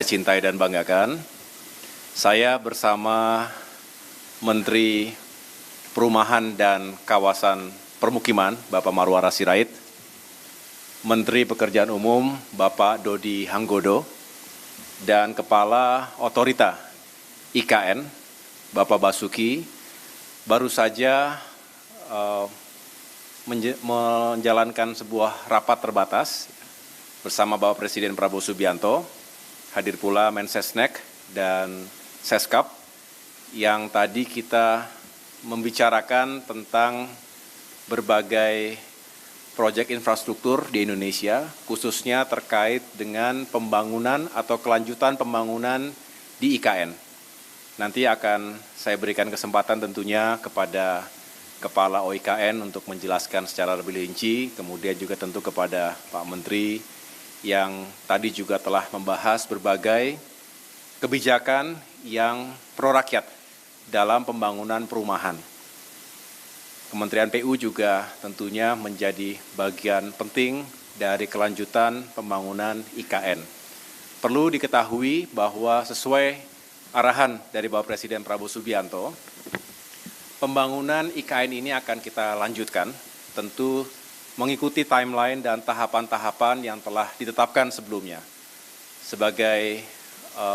cintai dan banggakan, saya bersama Menteri Perumahan dan Kawasan Permukiman, Bapak Marwara Sirait, Menteri Pekerjaan Umum, Bapak Dodi Hanggodo, dan Kepala Otorita IKN, Bapak Basuki, baru saja menjalankan sebuah rapat terbatas bersama Bapak Presiden Prabowo Subianto, hadir pula Mensesnek dan Seskap, yang tadi kita membicarakan tentang berbagai proyek infrastruktur di Indonesia, khususnya terkait dengan pembangunan atau kelanjutan pembangunan di IKN. Nanti akan saya berikan kesempatan tentunya kepada Kepala OIKN untuk menjelaskan secara lebih rinci, kemudian juga tentu kepada Pak Menteri yang tadi juga telah membahas berbagai kebijakan yang pro-rakyat dalam pembangunan perumahan. Kementerian PU juga tentunya menjadi bagian penting dari kelanjutan pembangunan IKN. Perlu diketahui bahwa sesuai arahan dari Bapak Presiden Prabowo Subianto, pembangunan IKN ini akan kita lanjutkan, tentu mengikuti timeline dan tahapan-tahapan yang telah ditetapkan sebelumnya. Sebagai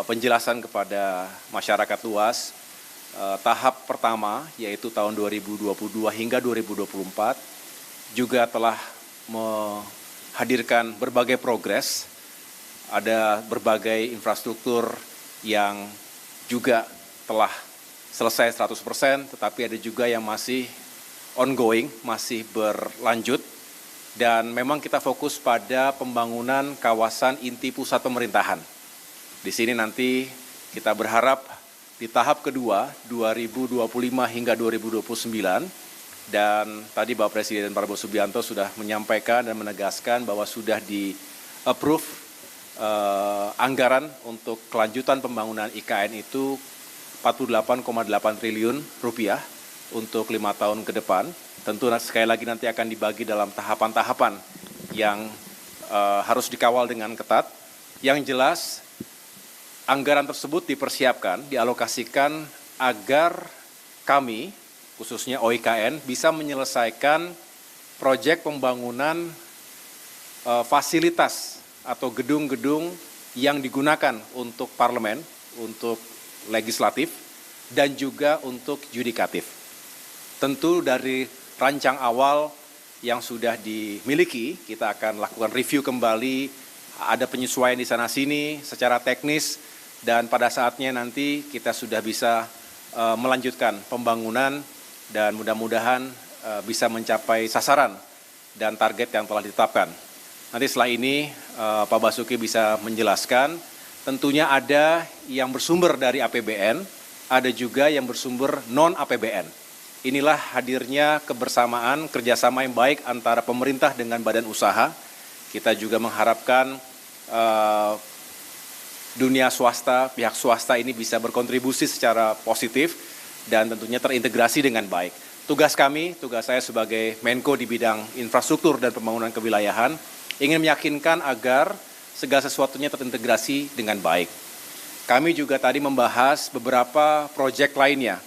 penjelasan kepada masyarakat luas, tahap pertama yaitu tahun 2022 hingga 2024 juga telah menghadirkan berbagai progres, ada berbagai infrastruktur yang juga telah selesai 100%, tetapi ada juga yang masih ongoing, masih berlanjut. Dan memang kita fokus pada pembangunan kawasan inti pusat pemerintahan. Di sini nanti kita berharap di tahap kedua 2025 hingga 2029, dan tadi Bapak Presiden Prabowo Subianto sudah menyampaikan dan menegaskan bahwa sudah di-approve anggaran untuk kelanjutan pembangunan IKN itu 48,8 triliun rupiah untuk 5 tahun ke depan. Tentu sekali lagi nanti akan dibagi dalam tahapan-tahapan yang harus dikawal dengan ketat. Yang jelas, anggaran tersebut dipersiapkan, dialokasikan agar kami, khususnya OIKN, bisa menyelesaikan proyek pembangunan fasilitas atau gedung-gedung yang digunakan untuk parlemen, untuk legislatif, dan juga untuk yudikatif. Tentu dari rancang awal yang sudah dimiliki, kita akan lakukan review kembali, ada penyesuaian di sana-sini secara teknis, dan pada saatnya nanti kita sudah bisa melanjutkan pembangunan dan mudah-mudahan bisa mencapai sasaran dan target yang telah ditetapkan. Nanti setelah ini Pak Basuki bisa menjelaskan, tentunya ada yang bersumber dari APBN, ada juga yang bersumber non-APBN. Inilah hadirnya kebersamaan, kerjasama yang baik antara pemerintah dengan badan usaha. Kita juga mengharapkan dunia swasta, pihak swasta ini bisa berkontribusi secara positif dan tentunya terintegrasi dengan baik. Tugas kami, tugas saya sebagai Menko di bidang infrastruktur dan pembangunan kewilayahan, ingin meyakinkan agar segala sesuatunya terintegrasi dengan baik. Kami juga tadi membahas beberapa proyek lainnya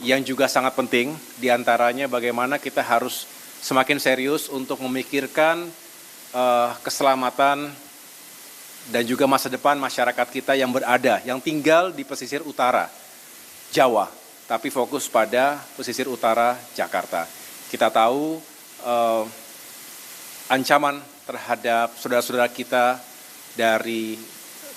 yang juga sangat penting, diantaranya bagaimana kita harus semakin serius untuk memikirkan keselamatan dan juga masa depan masyarakat kita yang berada, yang tinggal di pesisir utara Jawa, tapi fokus pada pesisir utara Jakarta. Kita tahu ancaman terhadap saudara-saudara kita dari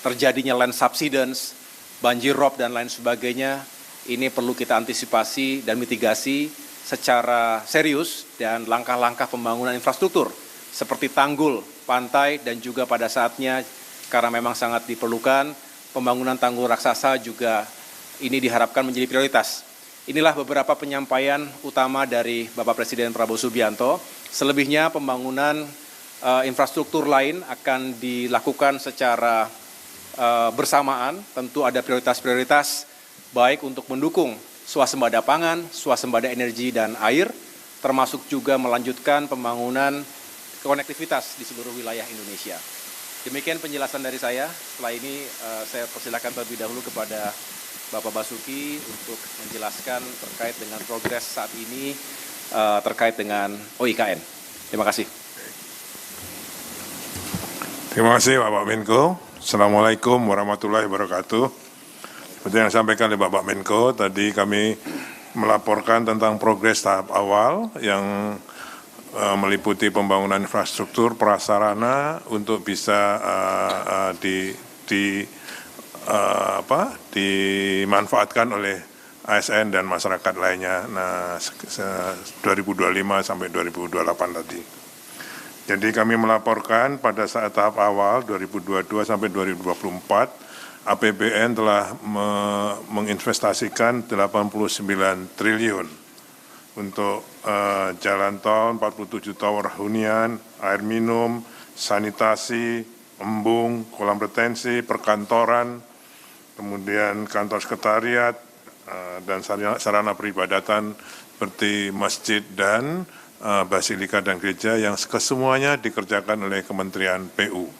terjadinya land subsidence, banjir rob, dan lain sebagainya. Ini perlu kita antisipasi dan mitigasi secara serius, dan langkah-langkah pembangunan infrastruktur seperti tanggul, pantai, dan juga pada saatnya karena memang sangat diperlukan, pembangunan tanggul raksasa juga ini diharapkan menjadi prioritas. Inilah beberapa penyampaian utama dari Bapak Presiden Prabowo Subianto. Selebihnya pembangunan infrastruktur lain akan dilakukan secara bersamaan. Tentu ada prioritas-prioritas baik untuk mendukung swasembada pangan, swasembada energi dan air, termasuk juga melanjutkan pembangunan konektivitas di seluruh wilayah Indonesia. Demikian penjelasan dari saya. Setelah ini saya persilakan terlebih dahulu kepada Bapak Basuki untuk menjelaskan terkait dengan progres saat ini terkait dengan OIKN. Terima kasih. Terima kasih Bapak Menko. Assalamualaikum warahmatullahi wabarakatuh. Seperti yang disampaikan oleh Bapak Menko, tadi kami melaporkan tentang progres tahap awal yang meliputi pembangunan infrastruktur prasarana untuk bisa dimanfaatkan oleh ASN dan masyarakat lainnya 2025 sampai 2028 tadi. Jadi kami melaporkan pada saat tahap awal 2022 sampai 2024 APBN telah menginvestasikan 89 triliun untuk jalan tol, 47 tower hunian, air minum, sanitasi, embung, kolam retensi, perkantoran, kemudian kantor sekretariat, dan sarana peribadatan seperti masjid dan basilika dan gereja yang kesemuanya dikerjakan oleh Kementerian PU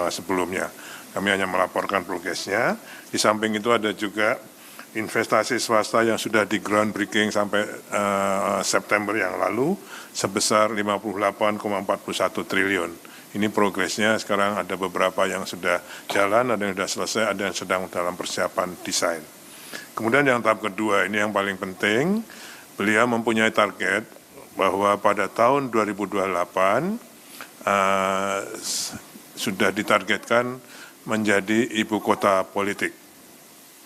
sebelumnya. Kami hanya melaporkan progresnya. Di samping itu ada juga investasi swasta yang sudah di groundbreaking sampai September yang lalu sebesar 58,41 triliun. Ini progresnya sekarang ada beberapa yang sudah jalan, ada yang sudah selesai, ada yang sedang dalam persiapan desain. Kemudian yang tahap kedua, ini yang paling penting, beliau mempunyai target bahwa pada tahun 2028 sudah ditargetkan menjadi ibu kota politik.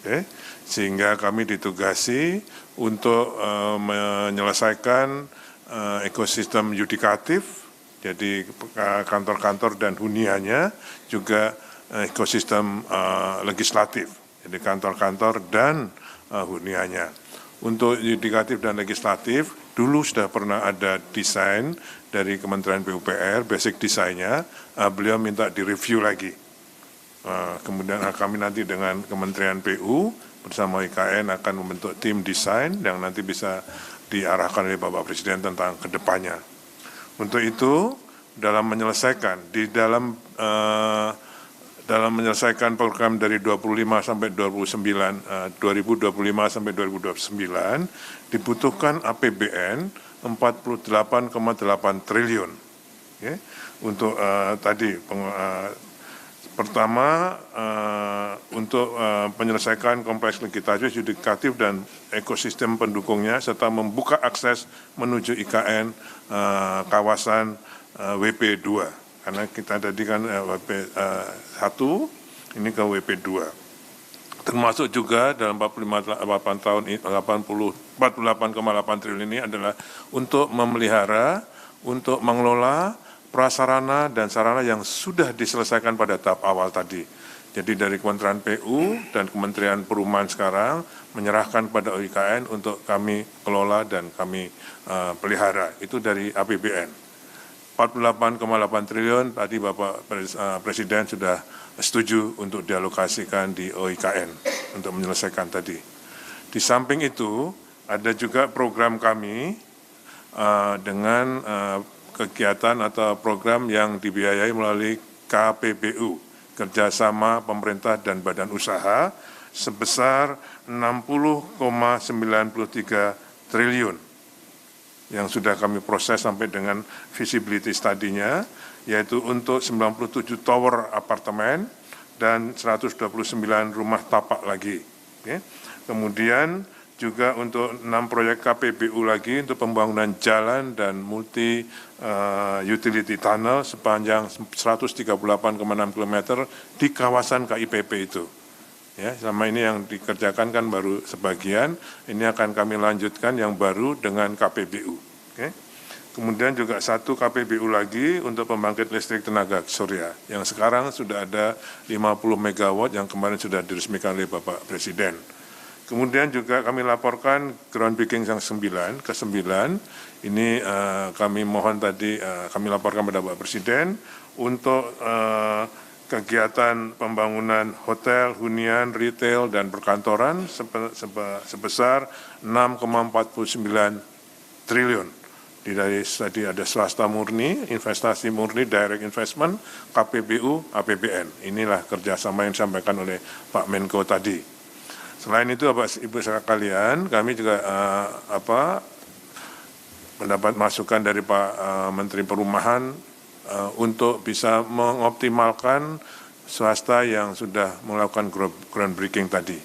Okay? Sehingga kami ditugasi untuk menyelesaikan ekosistem yudikatif, jadi kantor-kantor dan huniannya, juga ekosistem legislatif, jadi kantor-kantor dan huniannya. Untuk yudikatif dan legislatif, dulu sudah pernah ada desain dari Kementerian PUPR, basic desainnya, beliau minta direview lagi. Kemudian kami nanti dengan Kementerian PU bersama IKN akan membentuk tim desain yang nanti bisa diarahkan oleh Bapak Presiden tentang kedepannya. Untuk itu, dalam menyelesaikan menyelesaikan program dari 25 sampai 2025 sampai 2029 dibutuhkan APBN 48,8 triliun. Okay? Untuk tadi pertama untuk menyelesaikan kompleks legislatif, yudikatif dan ekosistem pendukungnya serta membuka akses menuju IKN kawasan WP2. Karena kita tadi kan WP1, ini ke WP2. Termasuk juga dalam 48 tahun 48,8 triliun ini adalah untuk memelihara, untuk mengelola prasarana dan sarana yang sudah diselesaikan pada tahap awal tadi. Jadi dari Kementerian PU dan Kementerian Perumahan sekarang menyerahkan pada OIKN untuk kami kelola dan kami pelihara. Itu dari APBN. 48,8 triliun tadi Bapak Presiden sudah setuju untuk dialokasikan di OIKN untuk menyelesaikan tadi. Di samping itu ada juga program kami dengan kegiatan atau program yang dibiayai melalui KPBU, Kerjasama Pemerintah dan Badan Usaha, sebesar 60,93 triliun. Yang sudah kami proses sampai dengan feasibility study-nya, yaitu untuk 97 tower apartemen dan 129 rumah tapak lagi. Okay. Kemudian juga untuk 6 proyek KPBU lagi untuk pembangunan jalan dan multi utility tunnel sepanjang 138,6 km di kawasan KIPP itu. Ya, selama ini yang dikerjakan kan baru sebagian, ini akan kami lanjutkan yang baru dengan KPBU. Okay. Kemudian juga 1 KPBU lagi untuk pembangkit listrik tenaga surya, yang sekarang sudah ada 50 MW yang kemarin sudah diresmikan oleh Bapak Presiden. Kemudian juga kami laporkan groundbreaking yang ke-9, ini kami mohon tadi, kami laporkan pada Bapak Presiden untuk kegiatan pembangunan hotel, hunian, retail, dan perkantoran sebesar 6,49 triliun Dari tadi ada swasta murni, investasi murni, direct investment, KPBU, APBN. Inilah kerjasama yang disampaikan oleh Pak Menko tadi. Selain itu, Bapak Ibu sekalian, kami juga mendapat masukan dari Pak Menteri Perumahan untuk bisa mengoptimalkan swasta yang sudah melakukan groundbreaking tadi,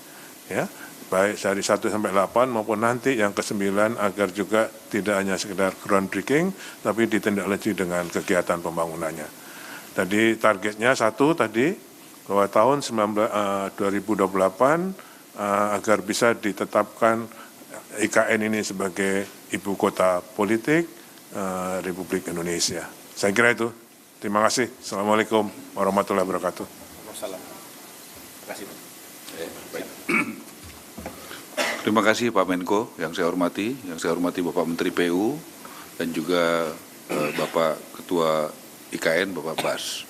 ya, baik dari 1 sampai 8 maupun nanti yang ke-9 agar juga tidak hanya sekedar groundbreaking, tapi ditindaklanjuti dengan kegiatan pembangunannya. Tadi targetnya 1 tadi, bahwa tahun 2028 agar bisa ditetapkan IKN ini sebagai ibu kota politik Republik Indonesia. Saya kira itu. Terima kasih. Assalamualaikum warahmatullahi wabarakatuh. Terima kasih. Terima kasih Pak Menko yang saya hormati Bapak Menteri PU dan juga Bapak Ketua IKN Bapak Bas.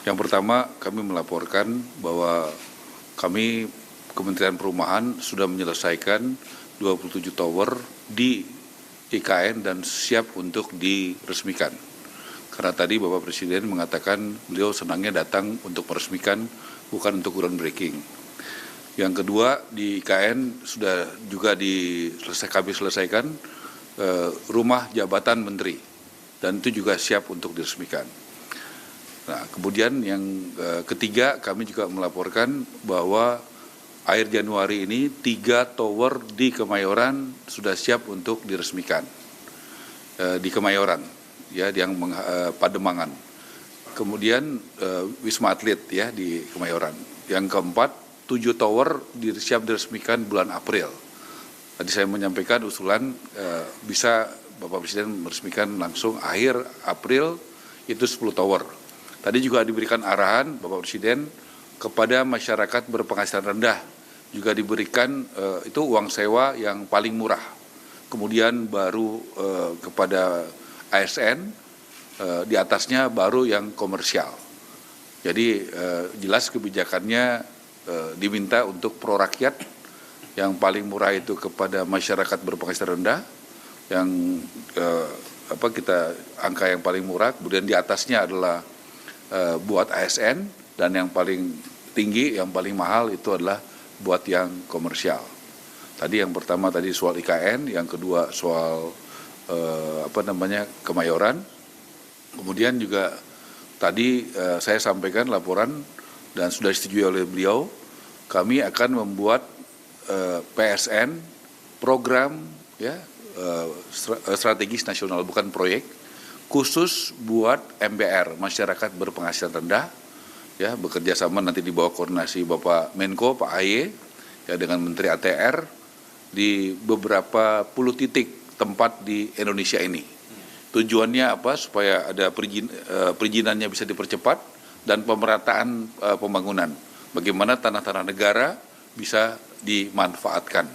Yang pertama kami melaporkan bahwa kami Kementerian Perumahan sudah menyelesaikan 27 tower di IKN dan siap untuk diresmikan. Karena tadi Bapak Presiden mengatakan beliau senangnya datang untuk meresmikan, bukan untuk groundbreaking. Yang kedua, di IKN sudah juga kami selesaikan rumah jabatan menteri, dan itu juga siap untuk diresmikan. Nah, kemudian yang ketiga, kami juga melaporkan bahwa akhir Januari ini 3 tower di Kemayoran sudah siap untuk diresmikan. Di Kemayoran, ya, yang Pademangan. Kemudian Wisma Atlet, ya, di Kemayoran. Yang keempat, 7 tower siap diresmikan bulan April. Tadi saya menyampaikan usulan bisa Bapak Presiden meresmikan langsung akhir April itu 10 tower. Tadi juga diberikan arahan Bapak Presiden kepada masyarakat berpenghasilan rendah juga diberikan itu uang sewa yang paling murah. Kemudian baru kepada ASN, di atasnya baru yang komersial. Jadi jelas kebijakannya diminta untuk pro rakyat, yang paling murah itu kepada masyarakat berpenghasilan rendah, yang angka yang paling murah, kemudian di atasnya adalah buat ASN, dan yang paling tinggi, yang paling mahal itu adalah buat yang komersial. Tadi yang pertama tadi soal IKN, yang kedua soal Kemayoran. Kemudian juga tadi saya sampaikan laporan dan sudah disetujui oleh beliau, kami akan membuat PSN program, ya, strategis nasional, bukan proyek, khusus buat MBR, masyarakat berpenghasilan rendah, ya, bekerja sama nanti di bawah koordinasi Bapak Menko, Pak AY, ya, dengan Menteri ATR di beberapa puluh titik tempat di Indonesia ini. Tujuannya apa? Supaya ada perizinannya bisa dipercepat dan pemerataan pembangunan. Bagaimana tanah-tanah negara bisa dimanfaatkan.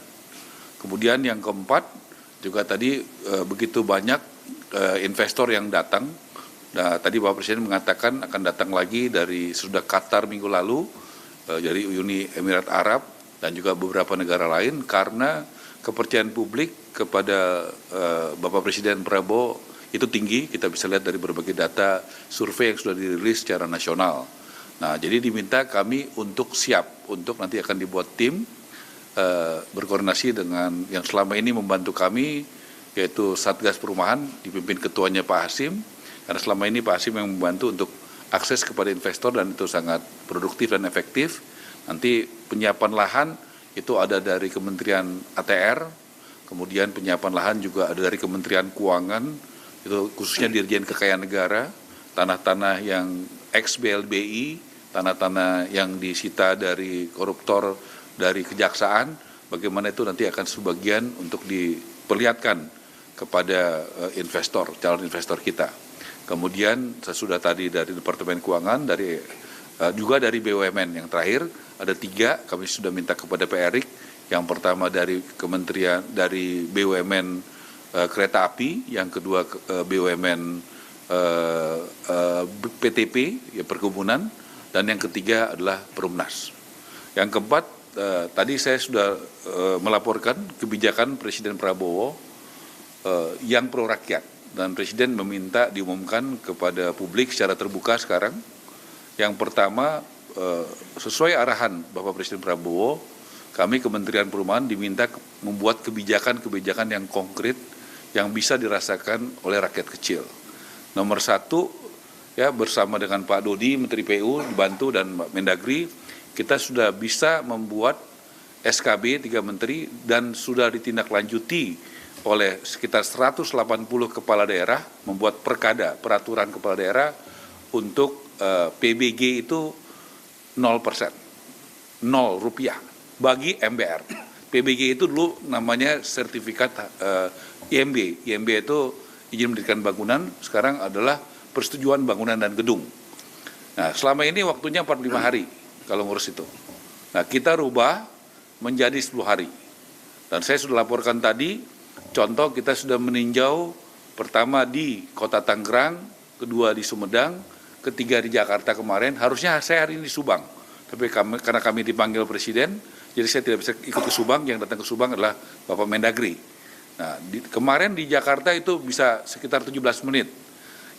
Kemudian yang keempat, juga tadi begitu banyak investor yang datang. Nah, tadi Bapak Presiden mengatakan akan datang lagi dari sudah Qatar minggu lalu, dari Uni Emirat Arab dan juga beberapa negara lain, karena kepercayaan publik kepada Bapak Presiden Prabowo itu tinggi. Kita bisa lihat dari berbagai data survei yang sudah dirilis secara nasional. Nah, jadi diminta kami untuk siap, untuk nanti akan dibuat tim berkoordinasi dengan yang selama ini membantu kami, yaitu Satgas Perumahan, dipimpin ketuanya Pak Hasim, karena selama ini Pak Hasim yang membantu untuk akses kepada investor dan itu sangat produktif dan efektif. Nanti penyiapan lahan itu ada dari Kementerian ATR, kemudian penyiapan lahan juga ada dari Kementerian Keuangan, itu khususnya Dirjen Kekayaan Negara, tanah-tanah yang ex-BLBI, tanah-tanah yang disita dari koruptor, dari kejaksaan, bagaimana itu nanti akan sebagian untuk diperlihatkan kepada investor, calon investor kita. Kemudian sesudah tadi dari Departemen Keuangan, juga dari BUMN. Yang terakhir ada 3, kami sudah minta kepada Pak Erik. Yang pertama dari Kementerian, dari BUMN Kereta Api, yang kedua BUMN PTP, ya, Perkebunan, dan yang ketiga adalah Perumnas. Yang keempat, tadi saya sudah melaporkan kebijakan Presiden Prabowo yang pro rakyat. dan Presiden meminta diumumkan kepada publik secara terbuka sekarang. Yang pertama, sesuai arahan Bapak Presiden Prabowo, kami Kementerian Perumahan diminta membuat kebijakan-kebijakan yang konkret yang bisa dirasakan oleh rakyat kecil. Nomor satu, ya bersama dengan Pak Dodi, Menteri PU, dibantu dan Mbak Mendagri, kita sudah bisa membuat SKB 3 menteri dan sudah ditindaklanjuti oleh sekitar 180 kepala daerah membuat peraturan kepala daerah untuk PBG itu 0%, 0 rupiah bagi MBR. PBG itu dulu namanya sertifikat IMB. IMB itu izin mendirikan bangunan, sekarang adalah persetujuan bangunan dan gedung. Nah, selama ini waktunya 45 hari kalau ngurus itu. Nah, kita rubah menjadi 10 hari. Dan saya sudah laporkan tadi, contoh kita sudah meninjau pertama di Kota Tangerang, kedua di Sumedang, ketiga di Jakarta kemarin. Harusnya saya hari ini di Subang, tapi karena kami dipanggil Presiden, jadi saya tidak bisa ikut ke Subang. Yang datang ke Subang adalah Bapak Mendagri. Nah, kemarin di Jakarta itu bisa sekitar 17 menit.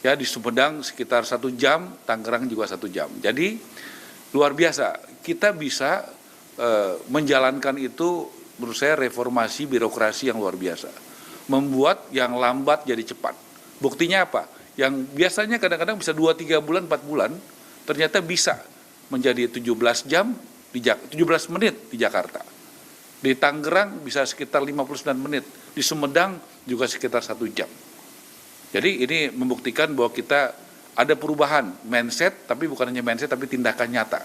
Ya, di Sumedang sekitar 1 jam, Tangerang juga 1 jam. Jadi luar biasa. Kita bisa menjalankan itu, menurut saya reformasi birokrasi yang luar biasa. Membuat yang lambat jadi cepat. Buktinya apa? Yang biasanya kadang-kadang bisa 2-3 bulan, 4 bulan, ternyata bisa menjadi 17 jam, 17 menit di Jakarta. Di Tangerang bisa sekitar 59 menit. Di Sumedang juga sekitar 1 jam. Jadi ini membuktikan bahwa kita ada perubahan mindset, tapi bukan hanya mindset, tapi tindakan nyata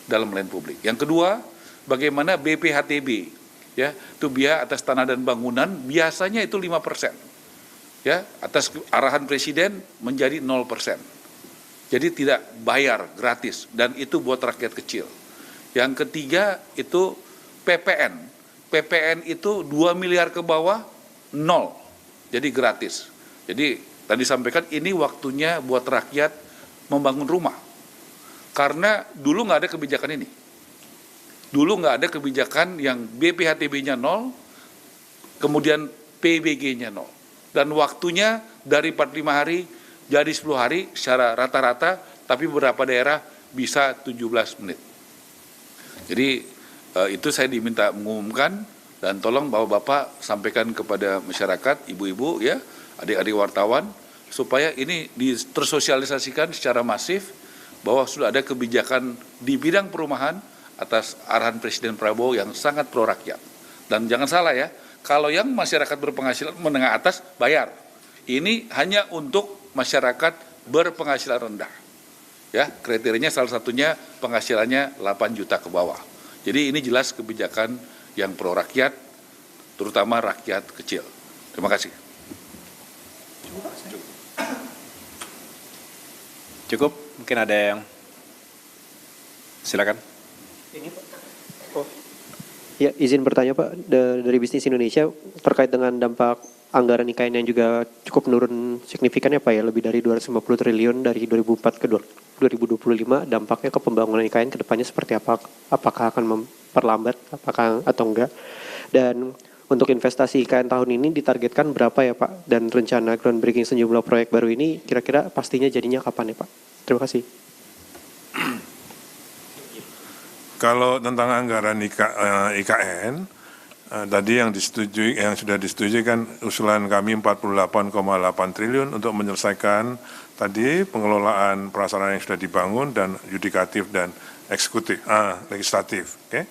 dalam melayani publik. Yang kedua, bagaimana BPHTB, ya, itu biaya atas tanah dan bangunan biasanya itu 5%, ya, atas arahan Presiden menjadi 0%. Jadi tidak bayar, gratis, dan itu buat rakyat kecil. Yang ketiga itu PPN. PPN itu 2 miliar ke bawah, 0, jadi gratis. Jadi tadi sampaikan ini waktunya buat rakyat membangun rumah. Karena dulu nggak ada kebijakan ini. Dulu nggak ada kebijakan yang BPHTB-nya 0, kemudian PBG-nya 0. Dan waktunya dari 45 hari jadi 10 hari secara rata-rata, tapi beberapa daerah bisa 17 menit. Jadi itu saya diminta mengumumkan, dan tolong Bapak-Bapak sampaikan kepada masyarakat, ibu-ibu, ya, adik-adik wartawan, supaya ini tersosialisasikan secara masif bahwa sudah ada kebijakan di bidang perumahan atas arahan Presiden Prabowo yang sangat pro rakyat. Dan jangan salah ya, kalau yang masyarakat berpenghasilan menengah atas bayar. Ini hanya untuk masyarakat berpenghasilan rendah. Ya, kriterianya salah satunya penghasilannya 8 juta ke bawah. Jadi ini jelas kebijakan yang pro rakyat, terutama rakyat kecil. Terima kasih. Cukup? Mungkin ada yang silakan. Ini Pak. Oh. Ya, izin bertanya Pak, dari Bisnis Indonesia terkait dengan dampak anggaran IKN yang juga cukup menurun signifikan ya Pak ya, lebih dari 250 triliun dari 2004 ke 2025, dampaknya ke pembangunan IKN ke depannya seperti apa? Apakah akan memperlambat, apakah atau enggak? Dan untuk investasi IKN tahun ini ditargetkan berapa ya Pak? Dan rencana groundbreaking sejumlah proyek baru ini kira-kira pastinya jadinya kapan ya Pak? Terima kasih. Kalau tentang anggaran IKN, tadi yang sudah disetujui kan usulan kami 48,8 triliun untuk menyelesaikan tadi pengelolaan prasarana yang sudah dibangun dan yudikatif dan eksekutif, legislatif. Okay?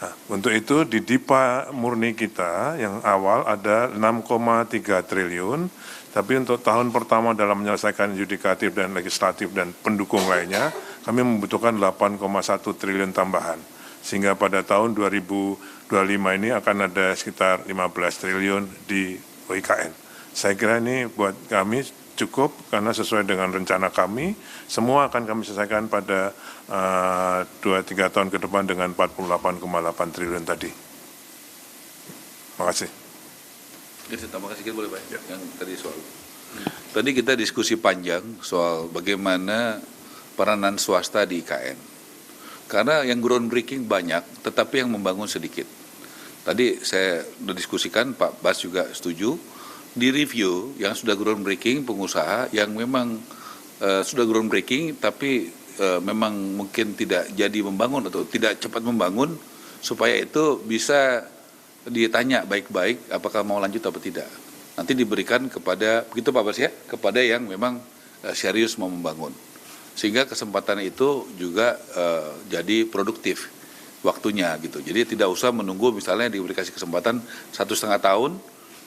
Nah, untuk itu di DIPA murni kita yang awal ada 6,3 triliun, tapi untuk tahun pertama dalam menyelesaikan yudikatif dan legislatif dan pendukung lainnya, kami membutuhkan 8,1 triliun tambahan. Sehingga pada tahun 2025 ini akan ada sekitar 15 triliun di IKN. Saya kira ini buat kami cukup karena sesuai dengan rencana kami, semua akan kami selesaikan pada 2-3 tahun ke depan dengan 48,8 triliun tadi. Terima kasih. Saya tambah sedikit boleh Pak? Ya. Yang tadi soal. Tadi kita diskusi panjang soal bagaimana peranan swasta di IKN. Karena yang groundbreaking banyak, tetapi yang membangun sedikit. Tadi saya sudah diskusikan, Pak Bas juga setuju, di review yang sudah groundbreaking, pengusaha yang memang sudah groundbreaking tapi memang mungkin tidak jadi membangun atau tidak cepat membangun, supaya itu bisa ditanya baik-baik apakah mau lanjut atau tidak. Nanti diberikan kepada, begitu Pak Bas ya, kepada yang memang serius mau membangun. Sehingga kesempatan itu juga jadi produktif waktunya gitu. Jadi tidak usah menunggu misalnya dikasih kesempatan 1,5 tahun,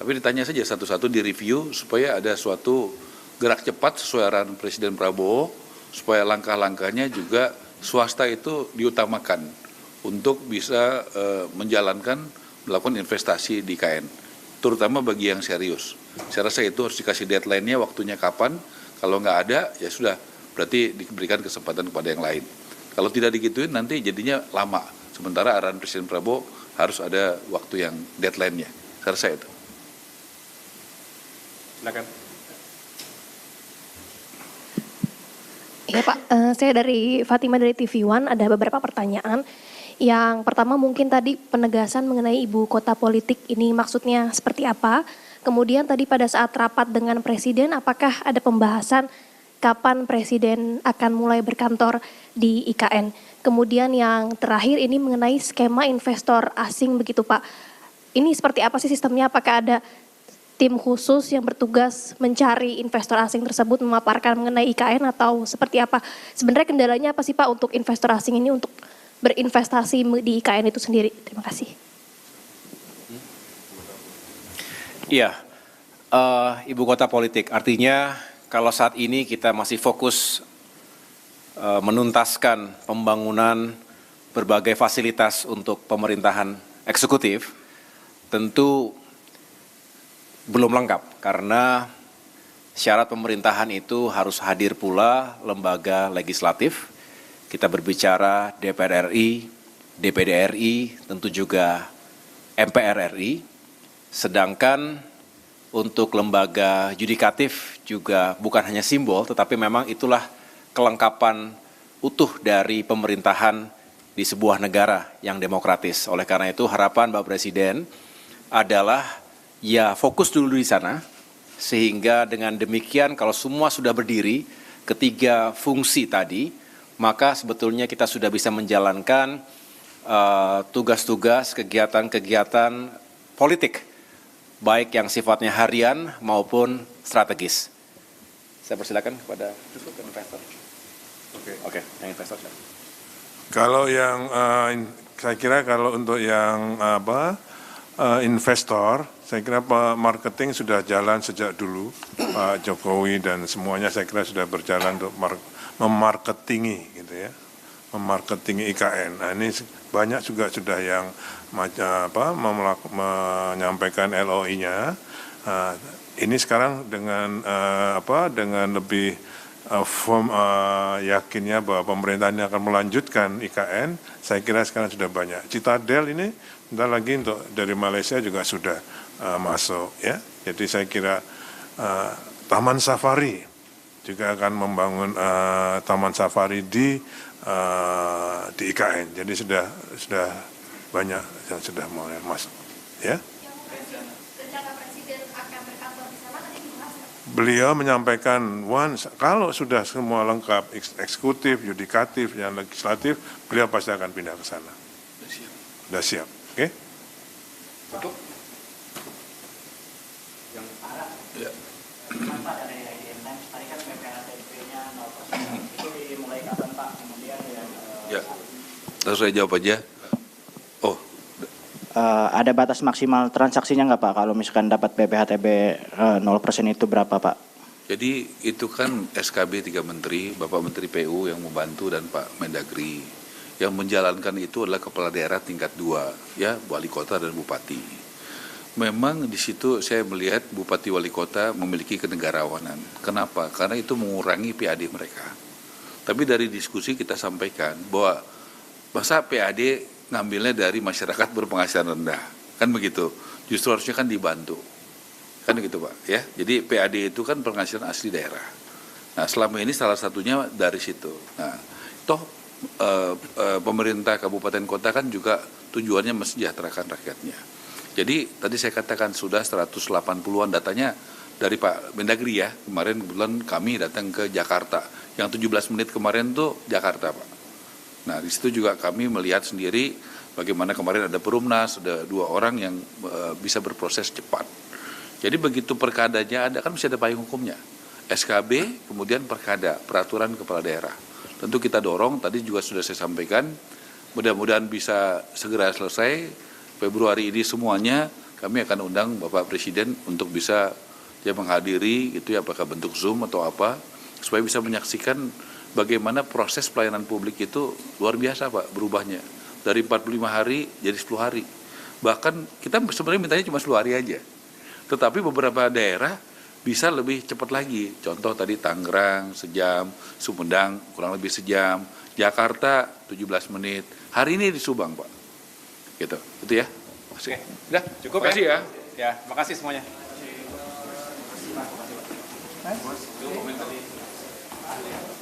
tapi ditanya saja satu-satu di review supaya ada suatu gerak cepat sesuai arahan Presiden Prabowo, supaya langkah-langkahnya juga swasta itu diutamakan untuk bisa melakukan investasi di IKN, terutama bagi yang serius. Saya rasa itu harus dikasih deadline-nya, waktunya kapan. Kalau nggak ada, ya sudah, berarti diberikan kesempatan kepada yang lain. Kalau tidak digituin, nanti jadinya lama. Sementara arahan Presiden Prabowo harus ada waktu yang deadline-nya. Saya rasa itu. Silakan. Ya Pak, saya dari Fatima dari TV One, ada beberapa pertanyaan. Yang pertama mungkin tadi penegasan mengenai ibu kota politik ini maksudnya seperti apa. Kemudian tadi pada saat rapat dengan Presiden, apakah ada pembahasan kapan Presiden akan mulai berkantor di IKN. Kemudian yang terakhir ini mengenai skema investor asing begitu Pak. Ini seperti apa sih sistemnya? Apakah ada tim khusus yang bertugas mencari investor asing tersebut, memaparkan mengenai IKN atau seperti apa? Sebenarnya kendalanya apa sih Pak untuk investor asing ini untuk berinvestasi di IKN itu sendiri? Terima kasih. Iya, ibu kota politik. Artinya kalau saat ini kita masih fokus menuntaskan pembangunan berbagai fasilitas untuk pemerintahan eksekutif, tentu belum lengkap karena syarat pemerintahan itu harus hadir pula lembaga legislatif. Kita berbicara DPR RI, DPD RI, tentu juga MPR RI. Sedangkan untuk lembaga yudikatif juga bukan hanya simbol, tetapi memang itulah kelengkapan utuh dari pemerintahan di sebuah negara yang demokratis. Oleh karena itu harapan Bapak Presiden adalah ya fokus dulu di sana, sehingga dengan demikian kalau semua sudah berdiri, ketiga fungsi tadi, maka sebetulnya kita sudah bisa menjalankan tugas-tugas, kegiatan-kegiatan politik, baik yang sifatnya harian maupun strategis. Saya persilakan kepada investor. Oke, yang investor. Kalau yang saya kira kalau untuk yang investor, saya kira marketing sudah jalan sejak dulu, Pak Jokowi dan semuanya saya kira sudah berjalan untuk memarketingi gitu ya, memarketingi IKN. Nah ini banyak juga sudah yang menyampaikan LOI-nya. Ini sekarang dengan dengan lebih yakinnya bahwa pemerintah ini akan melanjutkan IKN, saya kira sekarang sudah banyak. Citadel ini bentar lagi untuk dari Malaysia juga sudah masuk ya. Jadi saya kira Taman Safari juga akan membangun Taman Safari di IKN. Jadi sudah banyak yang sudah mulai masuk ya. Beliau menyampaikan kalau sudah semua lengkap, eksekutif, yudikatif, dan legislatif, beliau pasti akan pindah ke sana. Sudah siap, oke? Betul. Yang Pak, ya. Pak dari IDM Times, tadi kan BPHTB-nya 0%, itu dimulai kapan Pak? Kemudian ya, terus saya jawab aja. Ada batas maksimal transaksinya nggak Pak? Kalau misalkan dapat BPHTB 0% itu berapa Pak? Jadi itu kan SKB 3 Menteri, Bapak Menteri PU yang membantu dan Pak Mendagri. Yang menjalankan itu adalah kepala daerah tingkat 2, ya, wali kota dan bupati. Memang di situ saya melihat bupati wali kota memiliki kenegarawanan. Kenapa? Karena itu mengurangi PAD mereka. Tapi dari diskusi kita sampaikan bahwa masa PAD ngambilnya dari masyarakat berpenghasilan rendah, kan begitu. Justru harusnya kan dibantu, kan begitu Pak, ya. Jadi PAD itu kan penghasilan asli daerah. Nah selama ini salah satunya dari situ. Nah toh pemerintah kabupaten kota kan juga tujuannya mensejahterakan rakyatnya. Jadi tadi saya katakan sudah 180-an datanya dari Pak Mendagri ya. Kemarin kebetulan kami datang ke Jakarta. Yang 17 menit kemarin tuh Jakarta, Pak. Nah, di situ juga kami melihat sendiri bagaimana kemarin ada Perumnas, ada 2 orang yang bisa berproses cepat. Jadi begitu perkadanya ada, kan mesti ada payung hukumnya. SKB, kemudian perkada, peraturan kepala daerah. Tentu kita dorong, tadi juga sudah saya sampaikan, mudah-mudahan bisa segera selesai. Februari ini semuanya kami akan undang Bapak Presiden untuk bisa dia menghadiri, itu ya apakah bentuk Zoom atau apa, supaya bisa menyaksikan bagaimana proses pelayanan publik itu luar biasa Pak berubahnya. Dari 45 hari jadi 10 hari. Bahkan kita sebenarnya mintanya cuma 10 hari aja. Tetapi beberapa daerah bisa lebih cepat lagi. Contoh tadi Tangerang sejam, Sumedang kurang lebih sejam, Jakarta 17 menit. Hari ini di Subang Pak. Gitu, itu ya. Oke, udah cukup Makasih ya. Ya, makasih semuanya. Makasih.